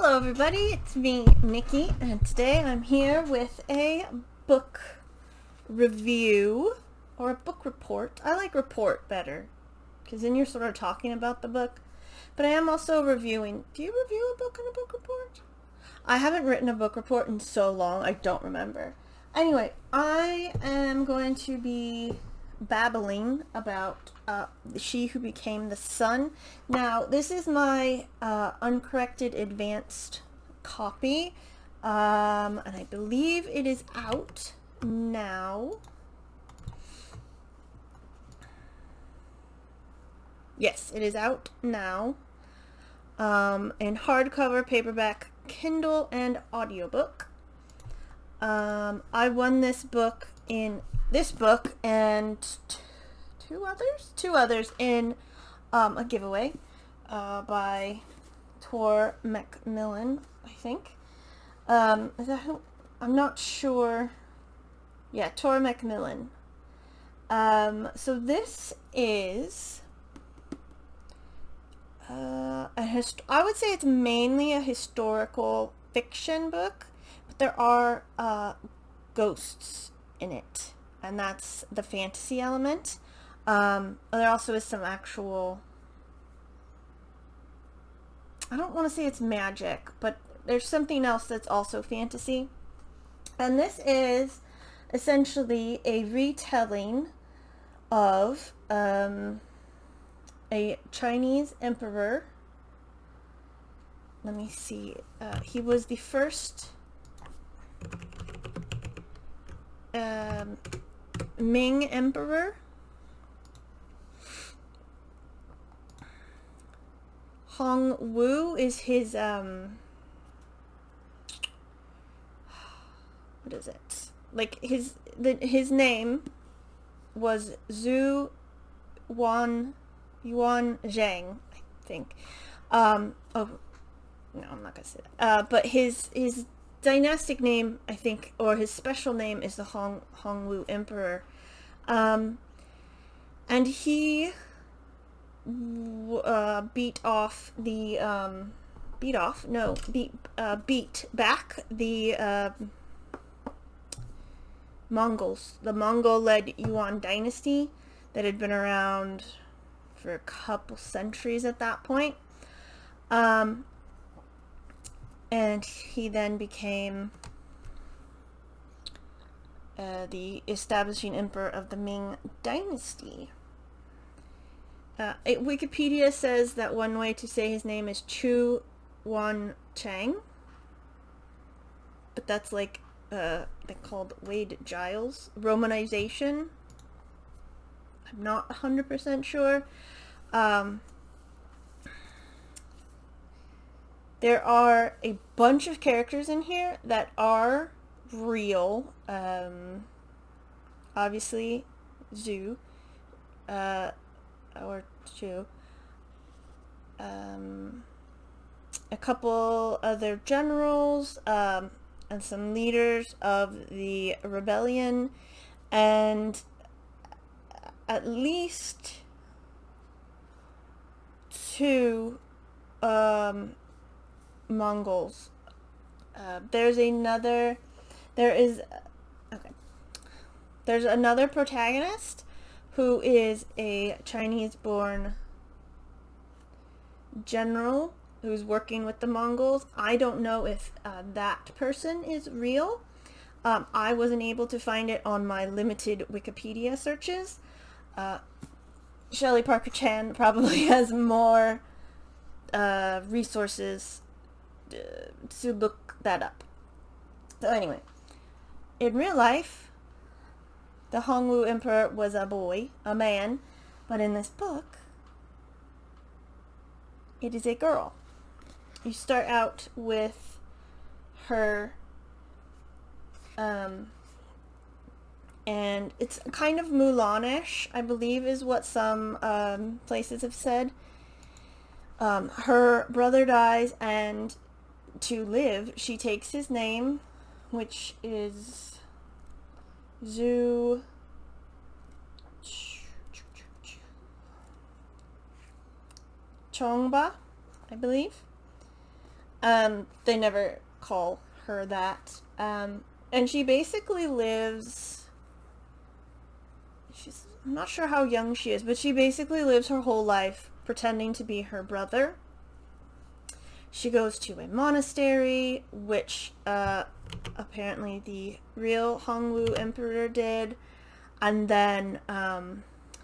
Hello everybody, it's me, Nikki, and today I'm here with a book review, or a book report. I like report better, because then you're sort of talking about the book, but I am also reviewing. Do you review a book in a book report? I haven't written a book report in so long, I don't remember. Anyway, I am going to be babbling about She Who Became the Sun. Now, this is my uncorrected advanced copy, and I believe it is out now. Yes, it is out now, in hardcover, paperback, Kindle, and audiobook. I won this book and two others in a giveaway by Tor Macmillan, I think. Is that who? I'm not sure. Yeah, Tor Macmillan. So this is I would say it's mainly a historical fiction book, but there are ghosts in it, and that's the fantasy element. There also is some actual, I don't want to say it's magic, but there's something else that's also fantasy. And this is essentially a retelling of a Chinese emperor. Let me see. He was the first Ming emperor. Hong Wu is his what is it? Like his name was Zhu Yuan Zhang, I think. Oh no, I'm not gonna say that. But his dynastic name, I think, or his special name, is the Hong Wu Emperor, and he beat back the Mongols, the Mongol-led Yuan dynasty that had been around for a couple centuries at that point. And he then became the establishing emperor of the Ming dynasty. Wikipedia says that one way to say his name is Chu Wan Chang, but that's like they called Wade Giles romanization. I'm not 100% sure. There are a bunch of characters in here that are real. Obviously, Zhu, or Zhu. A couple other generals, and some leaders of the rebellion, and at least two Mongols. There's another protagonist who is a Chinese-born general who's working with the Mongols. I don't know if that person is real. I wasn't able to find it on my limited Wikipedia searches. Shelley Parker Chan probably has more resources to look that up. So anyway, in real life, the Hong Wu Emperor was a man, but in this book, it is a girl. You start out with her, and it's kind of Mulan-ish, I believe, is what some places have said. Her brother dies, and to live, she takes his name, which is Zhu Chongba, I believe. They never call her that. And she basically lives, I'm not sure how young she is, but she basically lives her whole life pretending to be her brother. She goes to a monastery, which apparently the real Hongwu Emperor did, and then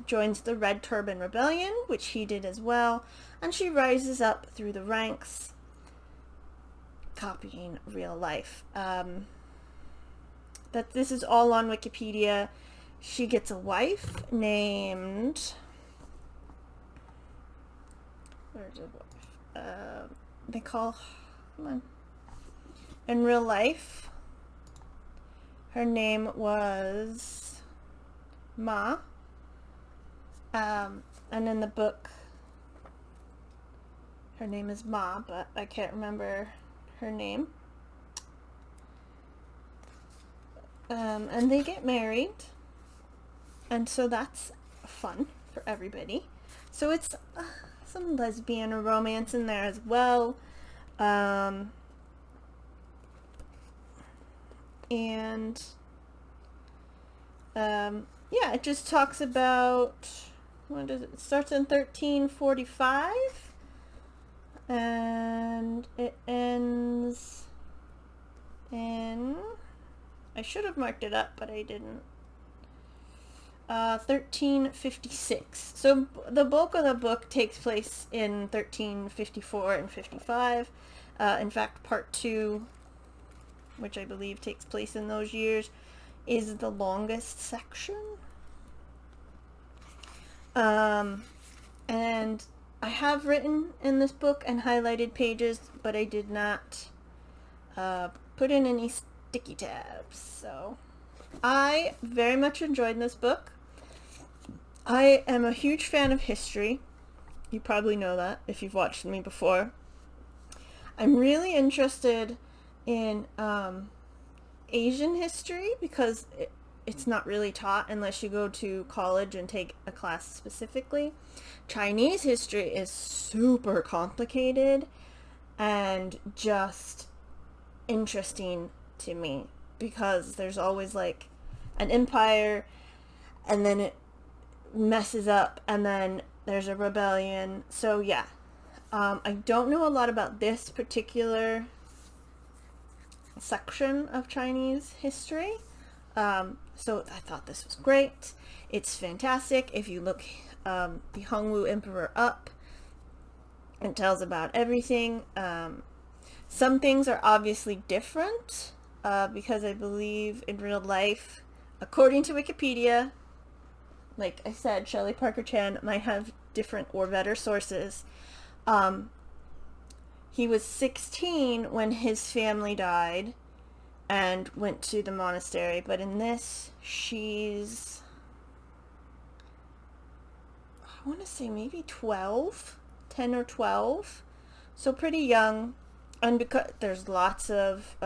joins the Red Turban Rebellion, which he did as well, and she rises up through the ranks, copying real life. That this is all on Wikipedia. She gets a wife named... Where's her wife? They call... Come on. In real life, her name was Ma. And in the book, her name is Ma, but I can't remember her name. And they get married. And so that's fun for everybody. So it's some lesbian or romance in there as well. And yeah, it just talks about, what is it? It starts in 1345 and it ends in, I should have marked it up, but I didn't. 1356. So the bulk of the book takes place in 1354 and 55. In fact, part 2, which I believe takes place in those years, is the longest section. And I have written in this book and highlighted pages, but I did not put in any sticky tabs. So I very much enjoyed this book. I am a huge fan of history. You probably know that if you've watched me before. I'm really interested in Asian history because it's not really taught unless you go to college and take a class specifically. Chinese history is super complicated and just interesting to me because there's always like an empire and then it messes up and then there's a rebellion. So yeah, I don't know a lot about this particular section of Chinese history. So I thought this was great. It's fantastic. If you look the Hongwu Emperor up, it tells about everything. Some things are obviously different because I believe in real life, according to Wikipedia, like I said, Shelley Parker Chan might have different or better sources. He was 16 when his family died and went to the monastery, but in this, she's, I want to say maybe 12, 10 or 12, so pretty young, and because there's lots of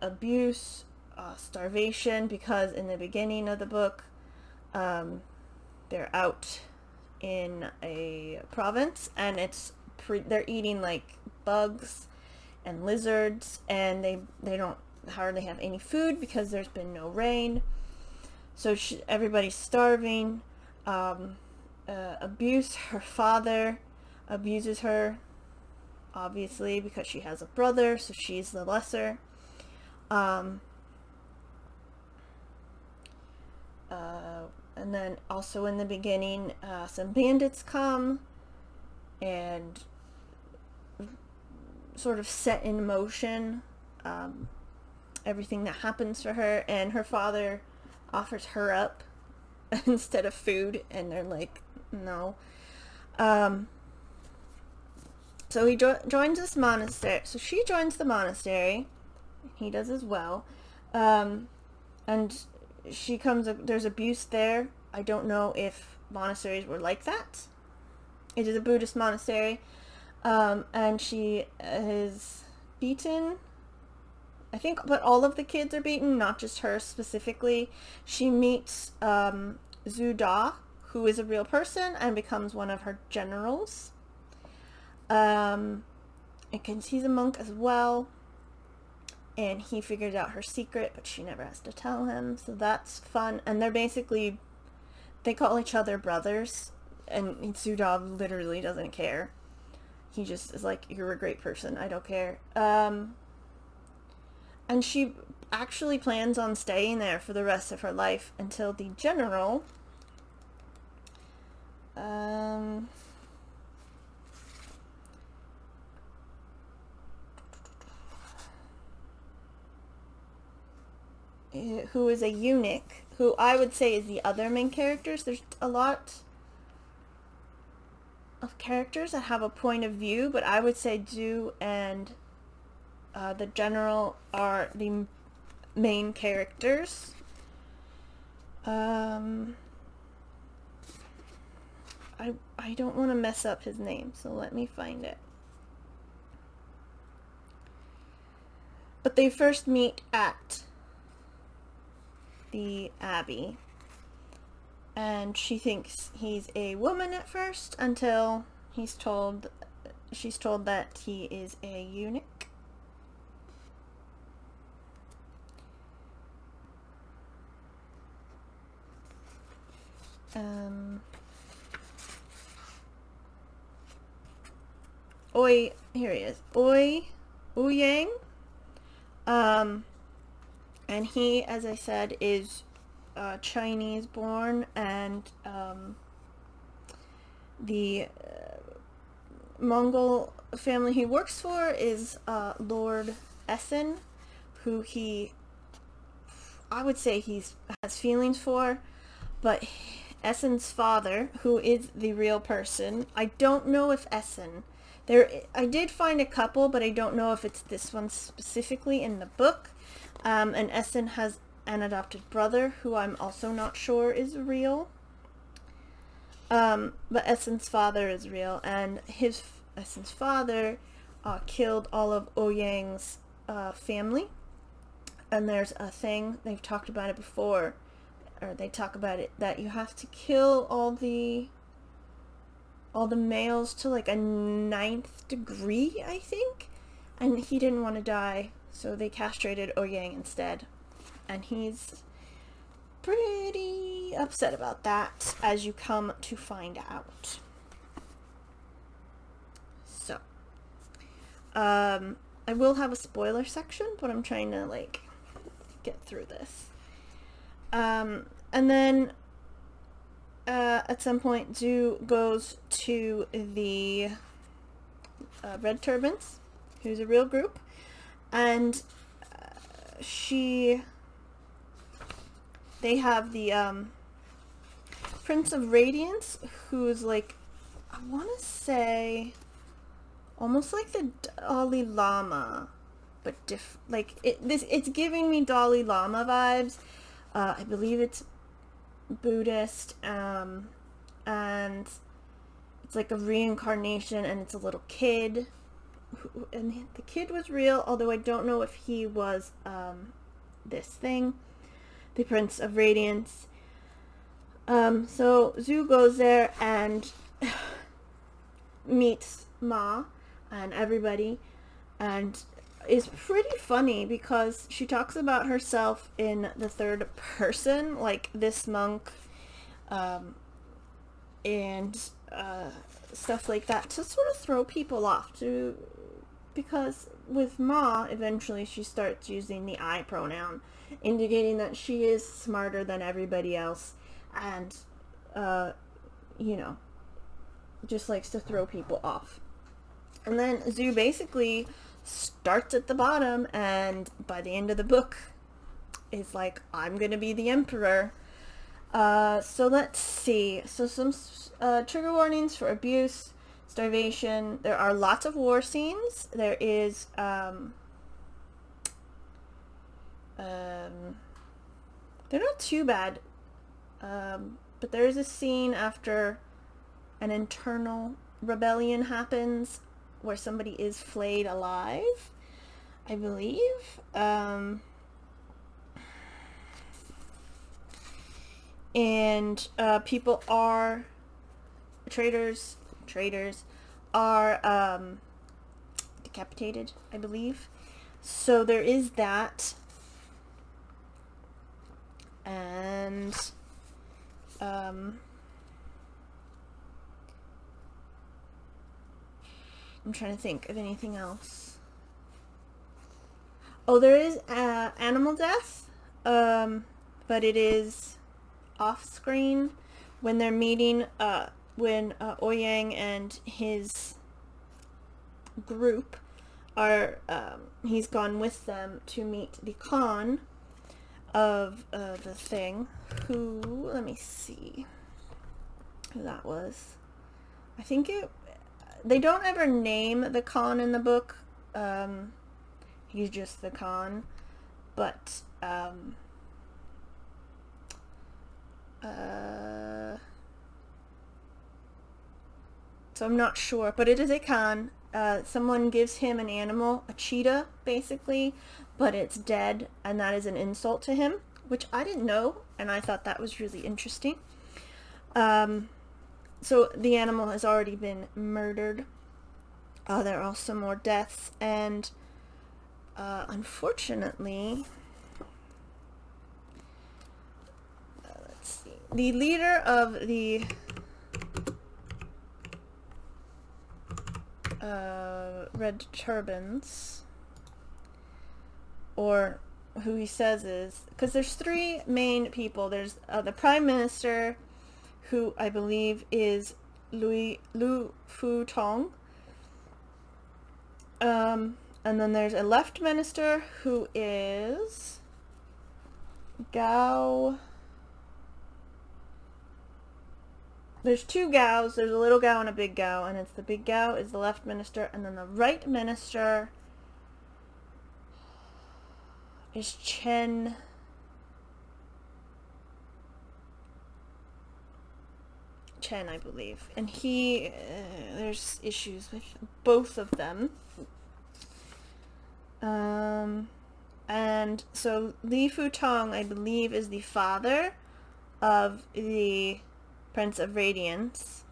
abuse, starvation, because in the beginning of the book, they're out in a province, and they're eating like bugs and lizards, and they don't hardly have any food because there's been no rain. So everybody's starving. Abuse. Her father abuses her, obviously, because she has a brother, so she's the lesser. And then also in the beginning, some bandits come and sort of set in motion everything that happens for her, and her father offers her up instead of food, and they're like, no. So he joins this monastery. So she joins the monastery. He does as well. And there's abuse there. I don't know if monasteries were like that. It is a Buddhist monastery. And she is beaten, I think, but all of the kids are beaten, not just her specifically. She meets Zhu Da, who is a real person and becomes one of her generals. Because he's a monk as well, and he figures out her secret, but she never has to tell him, so that's fun. And they call each other brothers, and Sudov literally doesn't care. He just is like, you're a great person, I don't care. And she actually plans on staying there for the rest of her life until the general who is a eunuch, who I would say is the other main characters. There's a lot of characters that have a point of view, but I would say Zhu and the general are the main characters. I don't want to mess up his name, so let me find it. But they first meet at the abbey, and she thinks he's a woman at first until she's told that he is a eunuch. Here he is. Ouyang. And he, as I said, is Chinese born, and the Mongol family he works for is Lord Essen, who I would say has feelings for, but Essen's father, who is the real person, I don't know if I did find a couple, but I don't know if it's this one specifically in the book. And Essen has an adopted brother who I'm also not sure is real. But Essen's father is real, and Essen's father killed all of Ouyang's family. And there's a thing, they've talked about it before, or they talk about it, that you have to kill all the males to like a 9th degree, I think. And he didn't want to die, so they castrated Ouyang instead. And he's pretty upset about that, as you come to find out. So, I will have a spoiler section, but I'm trying to like get through this. And then at some point, Zhu goes to the Red Turbans, who's a real group, and they have the Prince of Radiance, who's like, I want to say, almost like the Dalai Lama, but it's giving me Dalai Lama vibes. I believe it's Buddhist, and it's like a reincarnation, and it's a little kid, and the kid was real, although I don't know if he was this thing, the Prince of Radiance. So Zhu goes there and meets Ma and everybody, and is pretty funny because she talks about herself in the third person, like this monk, and stuff like that, to sort of throw people off, because with Ma, eventually she starts using the I pronoun, indicating that she is smarter than everybody else, and just likes to throw people off. And then Zhu basically starts at the bottom, and by the end of the book is like, I'm gonna be the emperor. So let's see. So some trigger warnings for abuse, starvation. There are lots of war scenes. There is they're not too bad, but there is a scene after an internal rebellion happens where somebody is flayed alive, I believe. And people are traders are decapitated, I believe. So there is that. And I'm trying to think of anything else. Oh, there is animal death, but it is off screen when they're meeting, when Ouyang and his group are, he's gone with them to meet the Khan of the thing, who, let me see who that was. I think they don't ever name the Khan in the book. He's just the Khan, but so I'm not sure, but it is a Khan. Someone gives him an animal, a cheetah, basically, but it's dead, and that is an insult to him, which I didn't know, and I thought that was really interesting. So the animal has already been murdered. There are also more deaths, and unfortunately, let's see, the leader of the Red Turbans, or who he says is, because there's three main people. There's the Prime Minister, who I believe is Lu Fu Tong. And then there's a left minister who is Gao. There's two Gaos. There's a little Gao and a big Gao, and it's the big Gao is the left minister, and then the right minister is Chen. Chen, I believe, and he there's issues with both of them. And so Li Futong, I believe, is the father of the Prince of Radiance.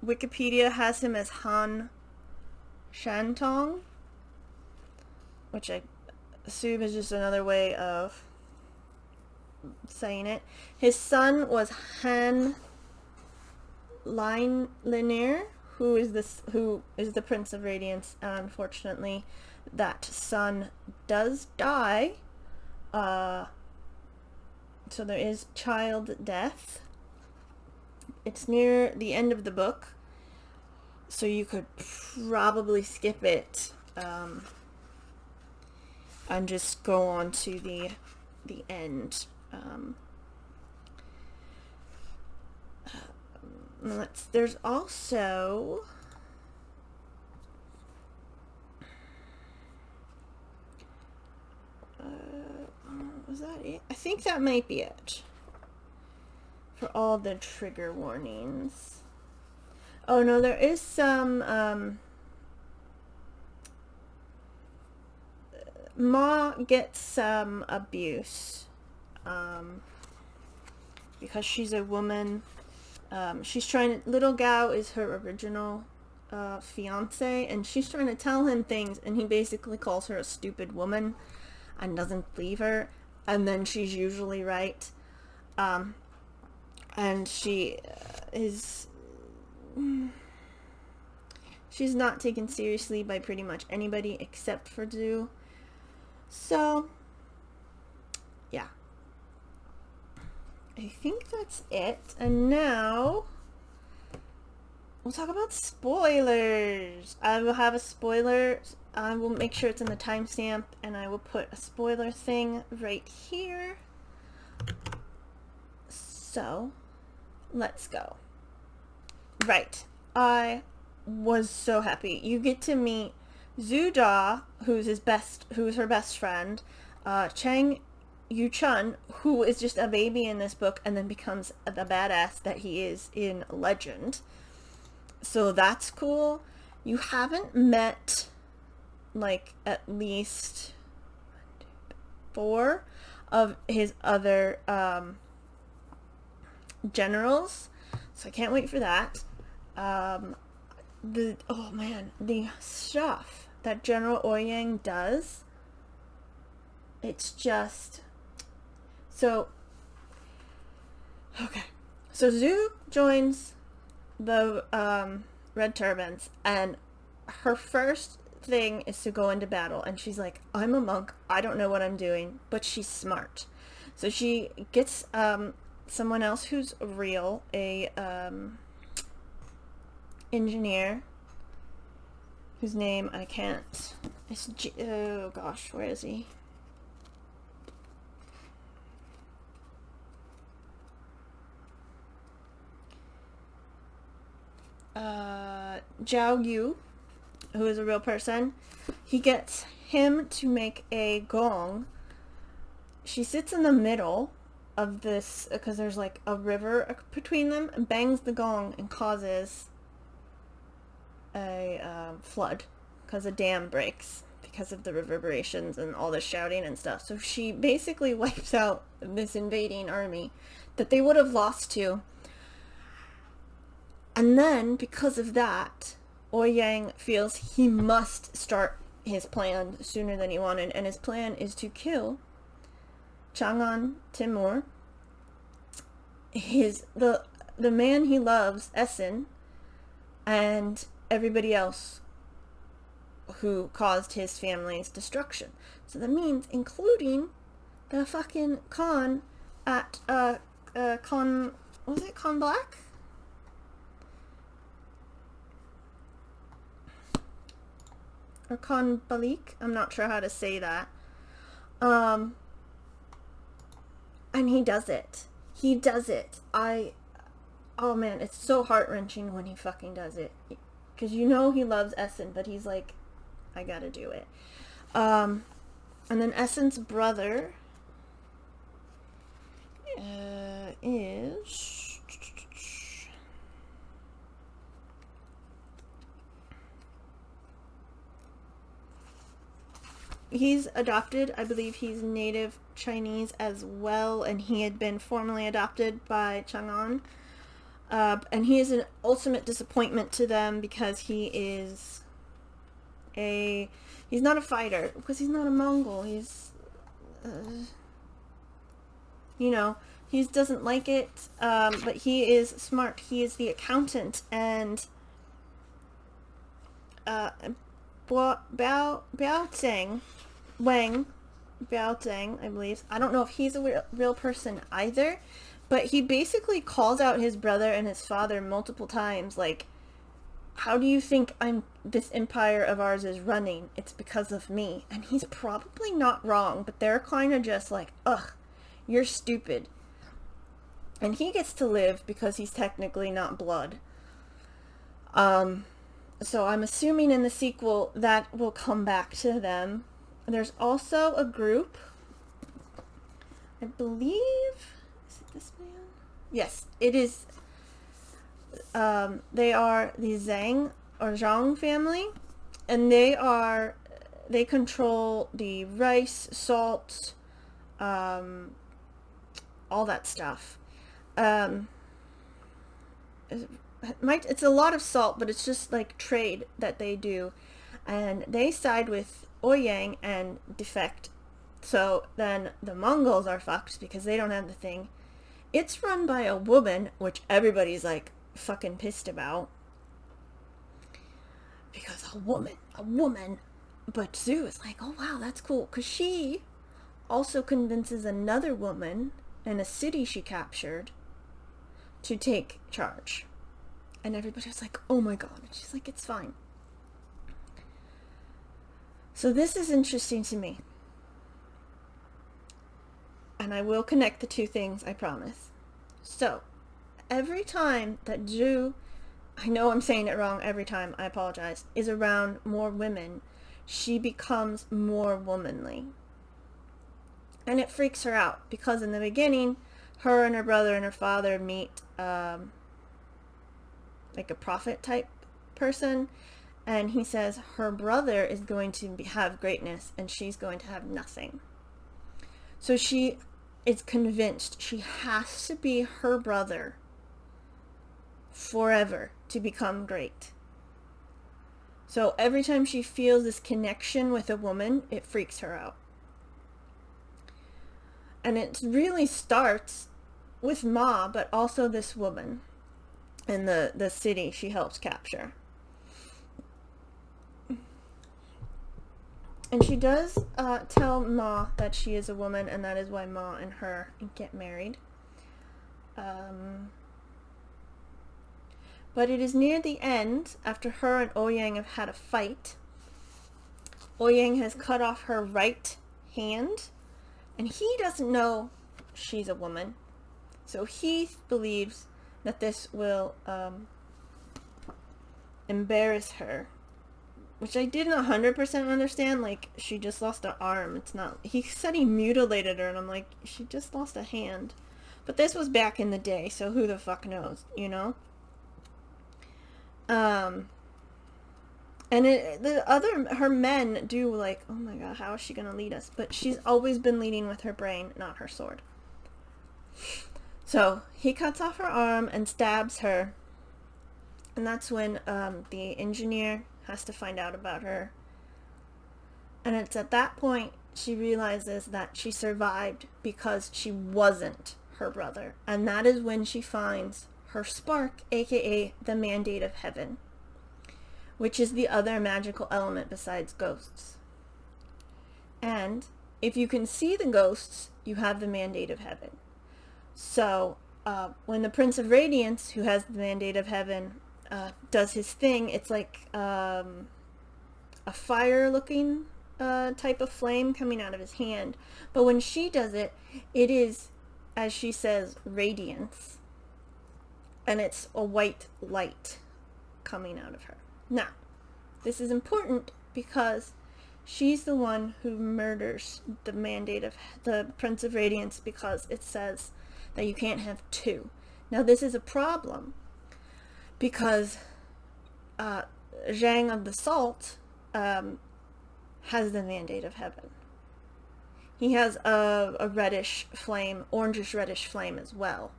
Wikipedia has him as Han Shantong, which I assume is just another way of saying it. His son was Han Linear, who is the Prince of Radiance, and unfortunately that son does die. So there is child death. It's near the end of the book, so you could probably skip it and just go on to the end. There's also was that it? I think that might be it for all the trigger warnings. Oh no, there is some Ma gets some abuse because she's a woman. She's trying to, little Gao is her original fiance, and she's trying to tell him things, and he basically calls her a stupid woman and doesn't believe her, and then she's usually right. And she is she's not taken seriously by pretty much anybody except for Zhu. So yeah, I think that's it. And now we'll talk about spoilers. I will have a spoiler. I will make sure it's in the timestamp, and I will put a spoiler thing right here. So let's go. Right. I was so happy. You get to meet Zhu Da, who's her best friend, Chang Yu-chun, who is just a baby in this book and then becomes the badass that he is in Legend. So that's cool. You haven't met like at least 4 of his other generals. So I can't wait for that. Oh man, the stuff that General Ouyang does, it's just so okay. So Zhu joins the Red Turbans, and her first thing is to go into battle, and she's like, I'm a monk, I don't know what I'm doing, but she's smart. So she gets someone else who's real, a engineer whose name I can't, it's oh gosh, where is he? Zhao Yu, who is a real person. He gets him to make a gong. She sits in the middle of this, because there's like a river between them, and bangs the gong and causes a flood, because a dam breaks because of the reverberations and all the shouting and stuff. So she basically wipes out this invading army that they would have lost to. And then, because of that, Ouyang feels he must start his plan sooner than he wanted, and his plan is to kill Chang'an Timur, the man he loves, Essen, and everybody else who caused his family's destruction. So that means including the fucking Khan at Khan, was it Khan Black? Or Khan Balik? I'm not sure how to say that. And he does it. He does it. Oh man, it's so heart-wrenching when he fucking does it. Because you know he loves Essen, but he's like, I gotta do it. And then Essen's brother is... He's adopted. I believe he's native Chinese as well, and he had been formally adopted by Chang'an. And he is an ultimate disappointment to them because he's not a fighter, because he's not a Mongol. He's, he doesn't like it, but he is smart. He is the accountant, and Bao Zhang, I believe. I don't know if he's a real person either, but he basically calls out his brother and his father multiple times, like, how do you think this empire of ours is running? It's because of me. And he's probably not wrong, but they're kind of just like, ugh, you're stupid. And he gets to live because he's technically not blood. So I'm assuming in the sequel that will come back to them. There's also a group, I believe, is it this man? Yes, it is. They are the Zhang family, and they control the rice, salt, all that stuff. It's a lot of salt, but it's just like trade that they do, and they side with Ouyang and defect. So then the Mongols are fucked because they don't have the thing. It's run by a woman, which everybody's like fucking pissed about, because a woman. But Zhu is like, oh wow, that's cool, because she also convinces another woman in a city she captured to take charge. And everybody was like, oh my god. And she's like, it's fine. So this is interesting to me. And I will connect the two things, I promise. So, every time that Zhu, I know I'm saying it wrong every time, I apologize, is around more women, she becomes more womanly. And it freaks her out, because in the beginning, her and her brother and her father meet like a prophet type person, and he says her brother is going to have greatness and she's going to have nothing. So she is convinced she has to be her brother forever to become great. So every time she feels this connection with a woman, it freaks her out. And it really starts with Ma, but also this woman in the city she helps capture. And she does tell Ma that she is a woman, and that is why Ma and her get married. But it is near the end, after her and Ouyang have had a fight. Ouyang has cut off her right hand, and he doesn't know she's a woman. So he believes that this will embarrass her, which I didn't 100% understand. Like, she just lost an arm. It's not... He said he mutilated her, and I'm like, she just lost a hand. But this was back in the day, so who the fuck knows, you know? And her men do like, oh my god, how is she gonna lead us? But she's always been leading with her brain, not her sword. So he cuts off her arm and stabs her, and that's when the engineer has to find out about her. And it's at that point she realizes that she survived because she wasn't her brother, and that is when she finds her spark, aka the Mandate of Heaven, which is the other magical element besides ghosts. And if you can see the ghosts, you have the Mandate of Heaven. So when the Prince of Radiance, who has the Mandate of Heaven, does his thing, it's like a fire looking type of flame coming out of his hand. But when she does it, it is, as she says, radiance. And it's a white light coming out of her. Now, this is important because she's the one who murders the Mandate of the Prince of Radiance, because it says that you can't have two. Now, this is a problem because Zhang of the Salt has the Mandate of Heaven. He has a reddish flame, orangish reddish flame as well.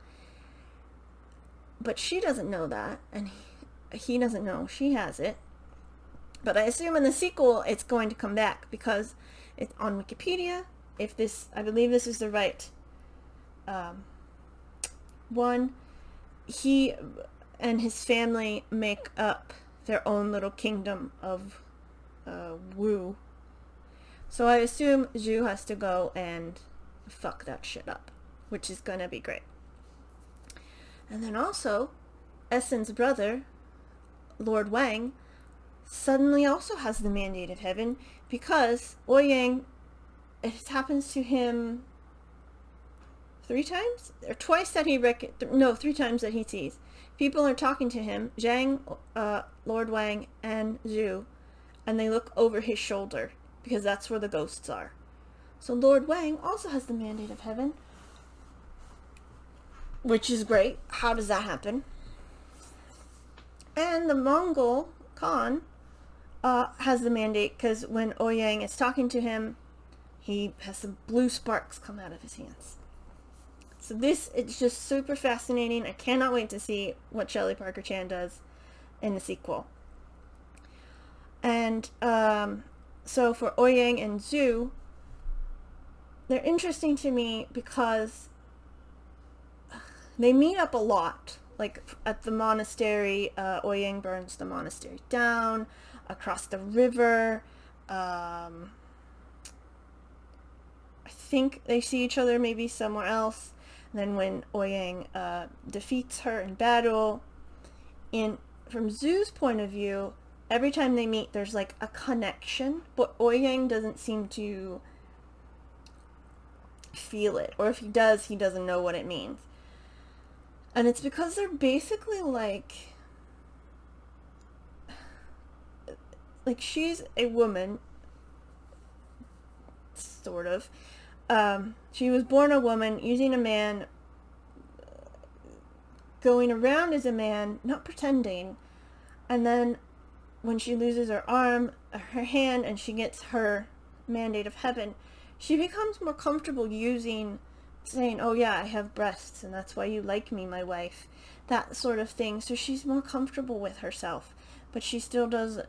But she doesn't know that, and he doesn't know she has it. But I assume in the sequel it's going to come back, because it's on Wikipedia. I believe this is the right one. He and his family make up their own little kingdom of Wu. So I assume Zhu has to go and fuck that shit up, which is gonna be great. And then also, Essen's brother, Lord Wang, suddenly also has the Mandate of Heaven, because Ouyang, it happens to him 3 times? Or twice that he 3 times that he sees. People are talking to him, Zhang, Lord Wang, and Zhu, and they look over his shoulder, because that's where the ghosts are. So Lord Wang also has the Mandate of Heaven, which is great. How does that happen? And the Mongol Khan has the mandate, because when Ouyang is talking to him, he has some blue sparks come out of his hands. So this, it's just super fascinating. I cannot wait to see what Shelley Parker Chan does in the sequel. And so for Ouyang and Zhu, they're interesting to me because they meet up a lot. Like at the monastery, Ouyang burns the monastery down. Across the river, I think they see each other maybe somewhere else. And then when Ouyang defeats her in battle, from Zhu's point of view, every time they meet, there's like a connection, but Ouyang doesn't seem to feel it, or if he does, he doesn't know what it means. And it's because they're basically like she's a woman, sort of. She was born a woman, using a man, going around as a man, not pretending. And then when she loses her arm, her hand, and she gets her Mandate of Heaven, she becomes more comfortable using saying, oh yeah, I have breasts and that's why you like me, my wife. That sort of thing. So she's more comfortable with herself. But she still does,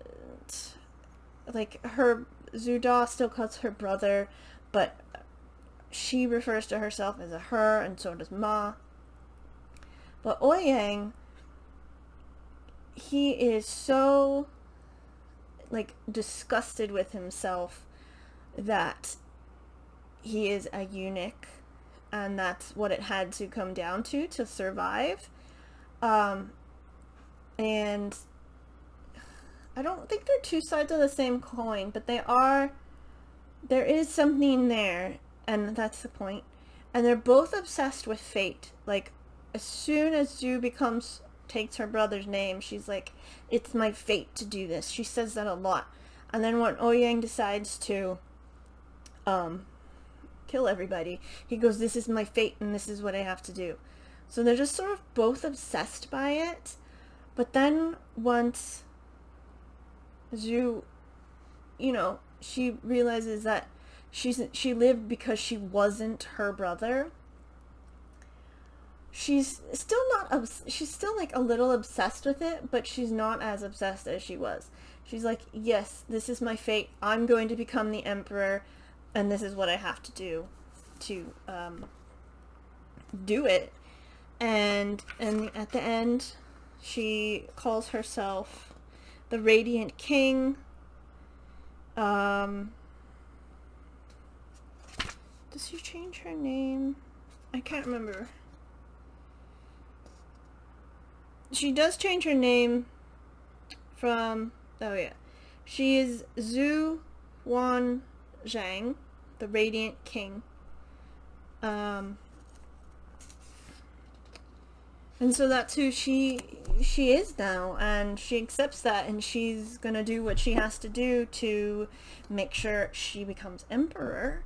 like, her Zuda still calls her brother, but she refers to herself as a her, and so does Ma. But Ouyang, he is so, like, disgusted with himself that he is a eunuch, and that's what it had to come down to survive. And I don't think they're two sides of the same coin, but there is something there, and that's the point. And they're both obsessed with fate. Like, as soon as Zhu takes her brother's name, she's like, it's my fate to do this. She says that a lot. And then when Ouyang decides to kill everybody, he goes, this is my fate and this is what I have to do. So they're just sort of both obsessed by it. But then once Zhu, she realizes that she lived because she wasn't her brother. She's still like a little obsessed with it, but she's not as obsessed as she was. She's like, yes, this is my fate. I'm going to become the emperor, and this is what I have to do to do it. And at the end, she calls herself the Radiant King. Does she change her name? I can't remember. She does change her name from... Oh, yeah. She is Zhu Wan Zhang, the Radiant King. And so that's who she is now, and she accepts that, and she's gonna do what she has to do to make sure she becomes emperor.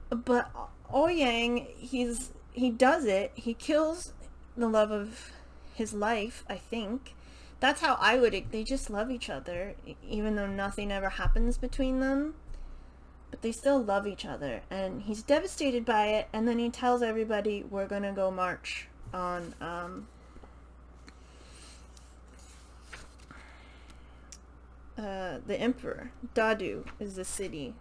But Ouyang, he does it. He kills the love of his life, I think. That's how I would... They just love each other, even though nothing ever happens between them. But they still love each other, and he's devastated by it, and then he tells everybody, we're gonna go march on the emperor. Dadu is the city.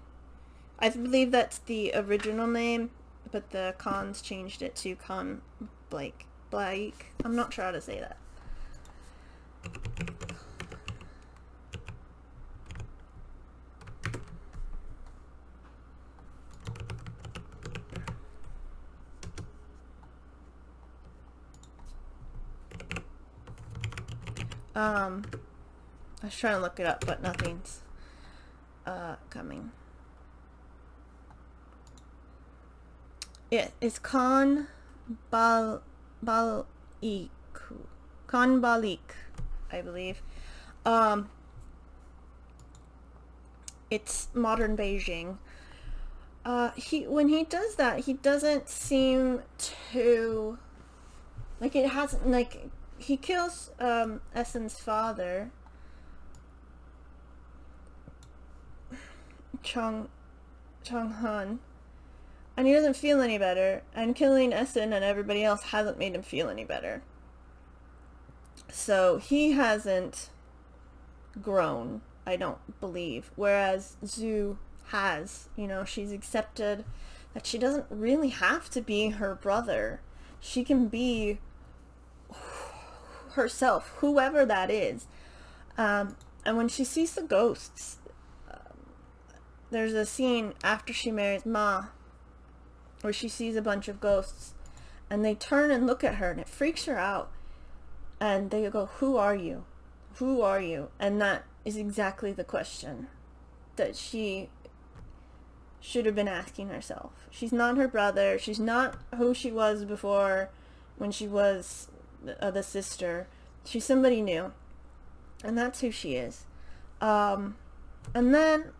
I believe that's the original name, but the Khans changed it to Khan Blake. I'm not sure how to say that. I was trying to look it up, but nothing's coming. Yeah, it's Khan Balik, I believe. It's modern Beijing. When he does that, he doesn't seem to, like, it hasn't, like, he kills Essen's father, Chong Han, and he doesn't feel any better, and killing Essen and everybody else hasn't made him feel any better. So he hasn't grown, I don't believe, whereas Zhu has. She's accepted that she doesn't really have to be her brother. She can be herself, whoever that is. And when she sees the ghosts, there's a scene after she marries Ma where she sees a bunch of ghosts, and they turn and look at her, and it freaks her out, and they go, who are you? Who are you? And that is exactly the question that she should have been asking herself. She's not her brother. She's not who she was before when she was the sister. She's somebody new, and that's who she is. And then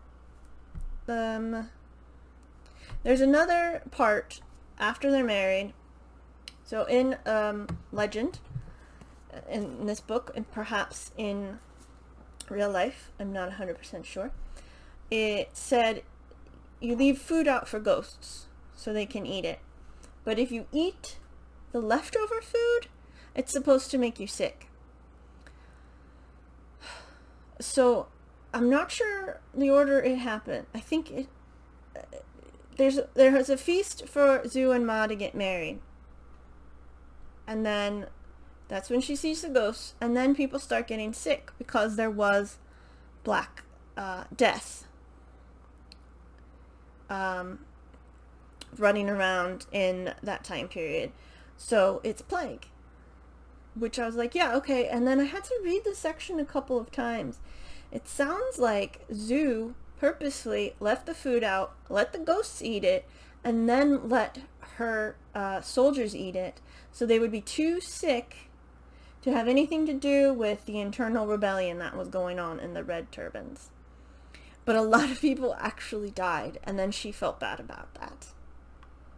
there's another part after they're married. So in legend, in this book, and perhaps in real life, I'm not 100% sure, it said you leave food out for ghosts so they can eat it. But if you eat the leftover food, it's supposed to make you sick. So I'm not sure the order it happened. I think there was a feast for Zhu and Ma to get married. And then that's when she sees the ghosts. And then people start getting sick because there was Black Death running around in that time period. So it's plague. Which I was like, yeah, okay. And then I had to read the section a couple of times. It sounds like Zhu purposely left the food out, let the ghosts eat it, and then let her soldiers eat it, so they would be too sick to have anything to do with the internal rebellion that was going on in the Red Turbans. But a lot of people actually died, and then she felt bad about that.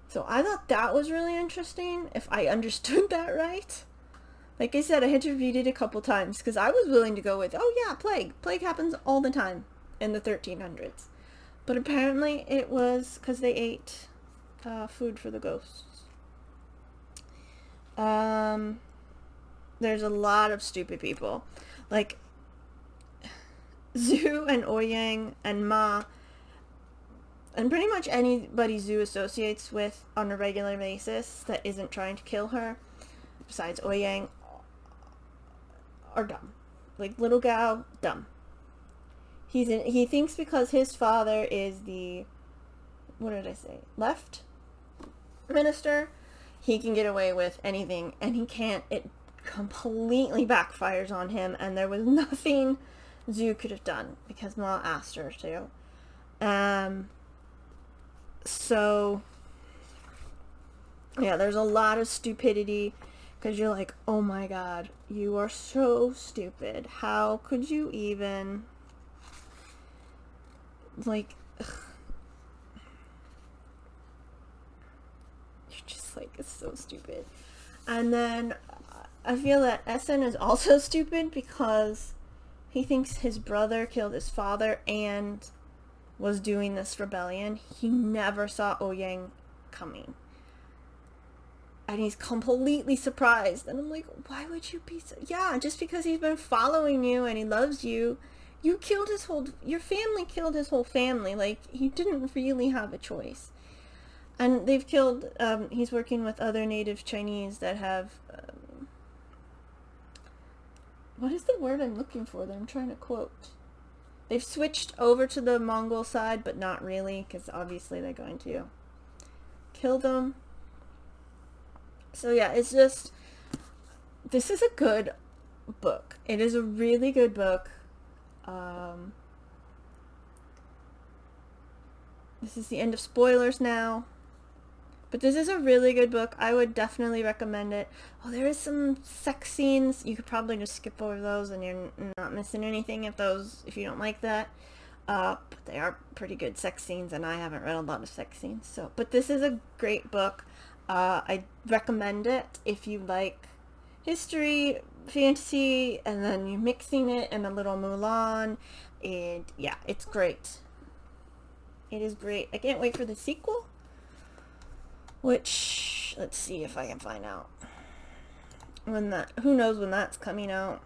So I thought that was really interesting, if I understood that right. Like I said, I had to read it a couple times, because I was willing to go with, oh yeah, plague. Plague happens all the time in the 1300s. But apparently it was because they ate food for the ghosts. There's a lot of stupid people. Like, Zhu and Ouyang and Ma, and pretty much anybody Zhu associates with on a regular basis that isn't trying to kill her, besides Ouyang, are dumb. Like, little Gao, dumb. He thinks because his father is the, what did I say, left minister, he can get away with anything, and he can't. It completely backfires on him, and there was nothing Zhu could have done because Ma asked her to. So yeah, there's a lot of stupidity, because you're like, oh my god, you are so stupid. How could you even, like, ugh. You're just like, it's so stupid. And then I feel that Essen is also stupid because he thinks his brother killed his father and was doing this rebellion. He never saw Ouyang coming. And he's completely surprised. And I'm like, why would you be so... Yeah, just because he's been following you and he loves you. You killed his whole... Your family killed his whole family. Like, he didn't really have a choice. And they've killed... he's working with other native Chinese that have... what is the word I'm looking for that I'm trying to quote? They've switched over to the Mongol side, but not really, because obviously they're going to kill them. So yeah, it's just, this is a good book. It is a really good book. This is the end of spoilers now. But this is a really good book. I would definitely recommend it. Oh, there is some sex scenes. You could probably just skip over those and you're not missing anything if you don't like that. But they are pretty good sex scenes, and I haven't read a lot of sex scenes. But this is a great book. I recommend it if you like history, fantasy, and then you're mixing it and a little Mulan. And yeah, it's great. It is great. I can't wait for the sequel. Which, let's see if I can find out who knows when that's coming out.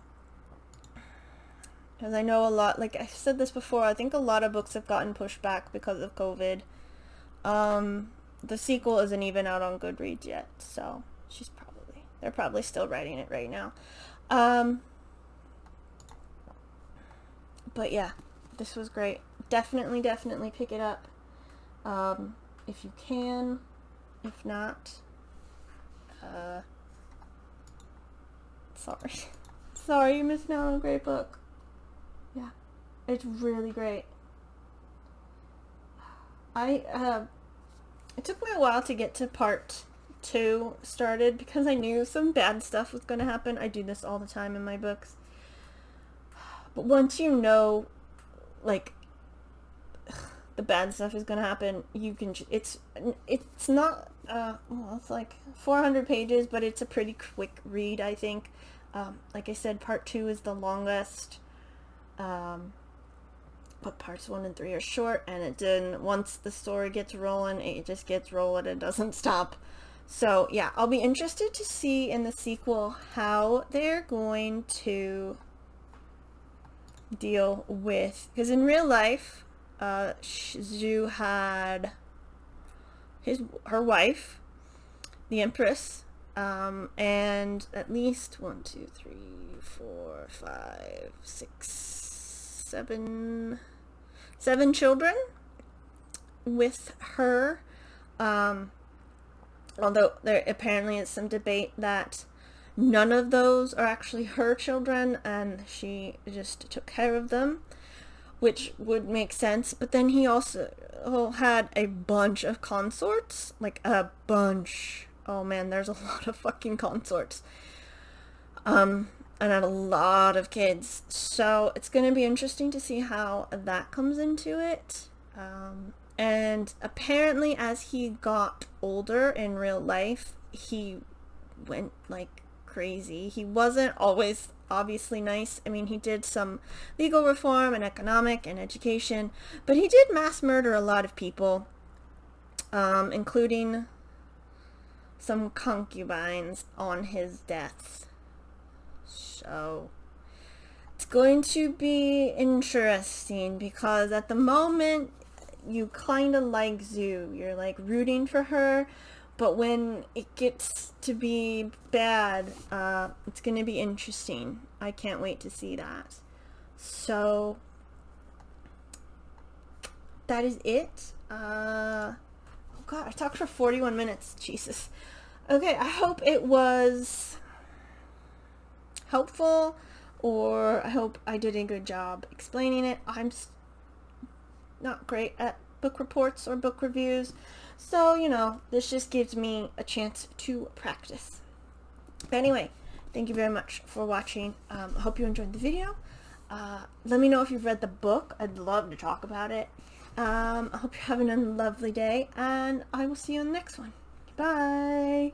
Because I know a lot, like I said this before, I think a lot of books have gotten pushed back because of COVID. The sequel isn't even out on Goodreads yet, so they're probably still writing it right now. But yeah, this was great. Definitely pick it up, if you can. If not, sorry, you're missing out on a great book. Yeah, it's really great. It took me a while to get to part 2 started because I knew some bad stuff was going to happen. I do this all the time in my books. But once you know, like, the bad stuff is going to happen, you can, it's not, it's like 400 pages, but it's a pretty quick read, I think. Like I said, part 2 is the longest, but parts 1 and 3 are short, and once the story gets rolling, it just gets rolling and doesn't stop. So yeah, I'll be interested to see in the sequel how they're going to deal with, because in real life, Zhu had her wife, the Empress, and at least 1, 2, 3, 4, 5, 6, 7 children with her. Although there apparently is some debate that none of those are actually her children and she just took care of them, which would make sense. But then he also had a bunch of consorts, like a bunch. Oh man, there's a lot of fucking consorts. And had a lot of kids. So it's going to be interesting to see how that comes into it. And apparently as he got older in real life, he went like crazy. He wasn't always obviously nice. I mean, he did some legal reform and economic and education, but he did mass murder a lot of people, including some concubines on his death. So it's going to be interesting because at the moment you kind of like Zhu. You're like rooting for her, but when it gets to be bad, it's going to be interesting. I can't wait to see that. So that is it. Oh god, I talked for 41 minutes. Jesus. Okay, I hope it was helpful, or I hope I did a good job explaining it. I'm not great at book reports or book reviews, so you know, this just gives me a chance to practice. But anyway, thank you very much for watching. I hope you enjoyed the video. Let me know if you've read the book. I'd love to talk about it. I hope you're having a lovely day, and I will see you in the next one. Bye!